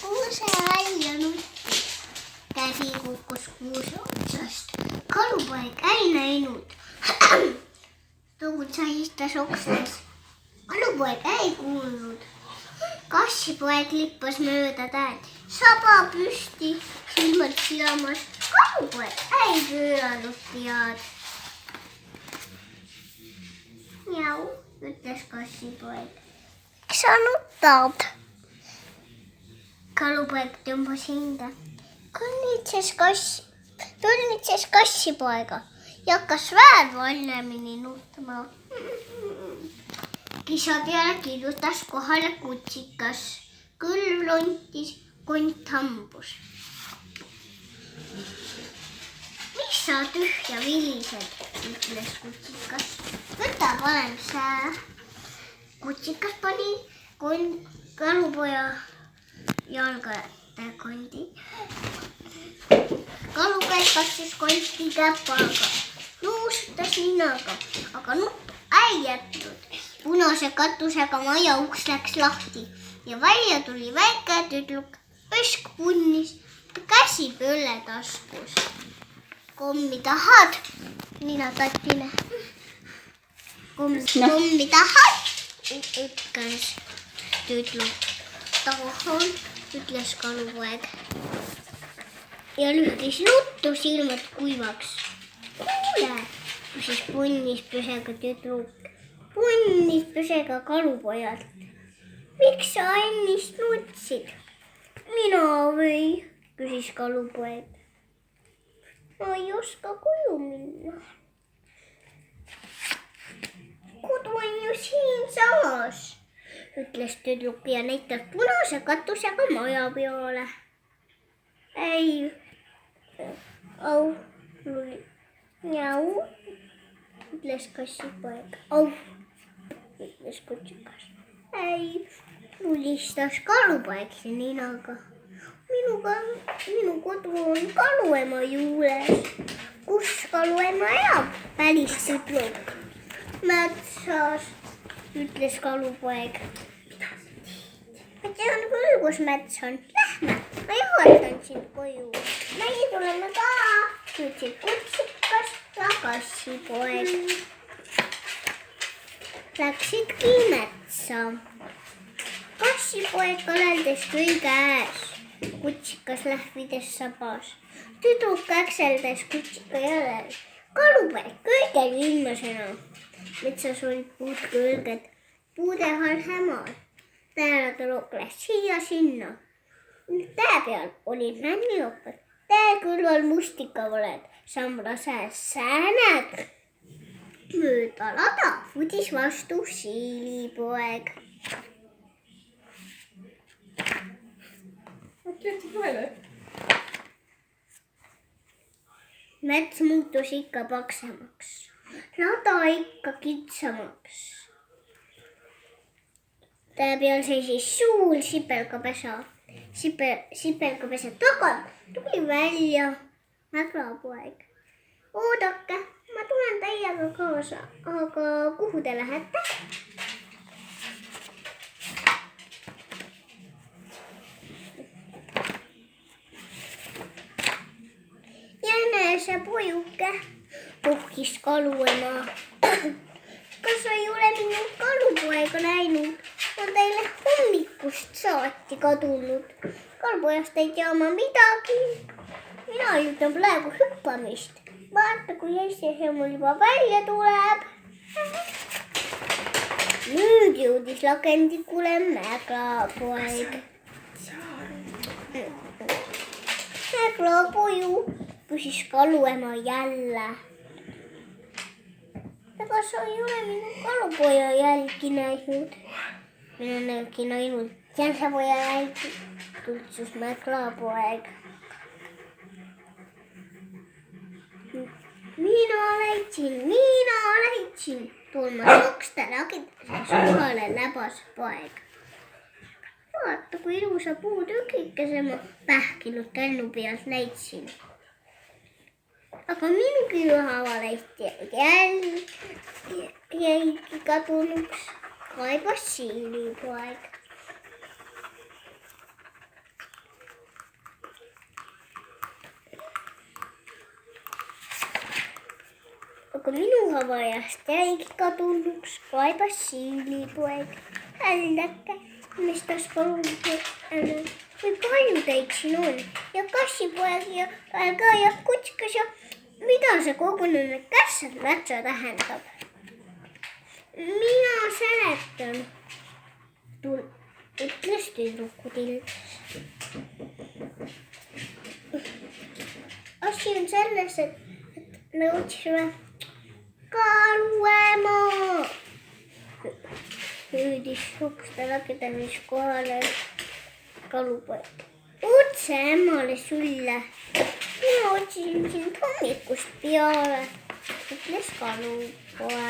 Kuuseäijä nutti. Käsi kukkus kuusen otsasta. Kalupoika ei näinud. Tuud sahista sukstes. Kalupoika ei kuulnud. Kassipoeg lippas mööda täed. Saba püsti, silmad silamas. Kalupoeg ei pööranud pead. Miau, ütles kassipoeg. Miks sa nutad? Kalupoeg tõmbas hinda. Tunnitses kassipoega ja hakkas veel vallemini nutma. Kisa peale killutas kohale kutsikas. Kõlv lontis, kont hambus. Mis sa tühja vilised, ütles kutsikas. Võta parem sää. Kutsikas pani kalupoja jalgade kondi. Kalupoeg katsus konti käpaga. Nuusutas ninaga, aga nuttu ei jätnud. Punase katusega maja uks läks lahti ja välja tuli väike tüdruk. Õsk punnis, käsi põlle taskus. Kommi tahad? Nina tatine. Kommi tahad? Ütles tüdruk. Tahan, ütles kalupoeg. Ja lühkis nuttu silmad kuivaks. Kuule, küsis punnis püsega tüdruk. Punnis püsega kalupojalt. Miks sa ennist nutsid? Mina või, küsis kalupoeg. Ma ei oska koju minna. Kodu on ju siinsamas, ütles tüdruk ja näitas punase katusega maja peale. Ei, au, miau, ütles kassipoeg. Au, ütles kutsikas. Ei, lulistas kalupoeg ninaga. Minu kodu on kaluema juures. Kus kaluema elab? Pälis tüdruk. Metsas, ütles kalupoeg. Ma tean küll, kus mets on. Lähme, ma juhatan sind koju. Meie tuleme ka, ütlesid kutsikas ja kassipoeg. Läksidki metsa. Kassipoeg kaleldes küll käes. Kutsikas lähvides sabas. Tüdruk äkseldas kutsika järel. Kalupoeg kõige viimasena. Metsas olid puud kõrged, puude all hämar. Täälad rookles siia-sinna. Tää peal olid nänniopad. Tää kõrval mustikavaled. Sambla sääs säänäg. Mööda lada võdis vastu siilipoeg. Mets muutus ikka paksemaks. Lada ikka kitsamaks. Tää peal seisis suur sipelgapesa. Sipelgapesa tagant tuli välja mägrapoeg. Oodake, ma tulen teiega kaasa, aga kuhu te lähete? Jänese pojuke, puhkis kaluema. Kas ei ole minu kalupoega näinud? On teile hommikust saati kadunud. Kalupojast ei tea ma midagi. Mina jutan praegu hüppamist. Vaata, kui hästi see mul juba välja tuleb. Nüüd jõudis lakendikule mägrapoeg. Mägrapoju, küsis kaluema jälle. Ega sa ei ole minu kalupoja jälgi näinud. Mina nägin ainult jänsepoja jälgi, tultsus mägrapoeg. Mina leidsin, tulmas ukste lagitas kohale läbas poeg. Vaata, kui ilusa puutükikese ma pähkinud kännu pealt leidsin. Aga mingi ühavalest jäigi kadunuks, kaebas siilipoeg. Aga minu havajast jäigi kadunuks kaibas siilipoeg. Hälleke, mis tas kalupoeg või palju teid siin on? Ja kassipoeg ja ka ja kutskas ja mida see kogunenud kässad-lätsa tähendab? Mina seletan, ütles tüdrukutilts. Asi on selles, et me otsime kaluemaa. Hüüdis ukste lakedamis kohale kalupoeg. Otse ämmale sulle. Mina otsisin sind hommikust peale, ütles kalupoeg.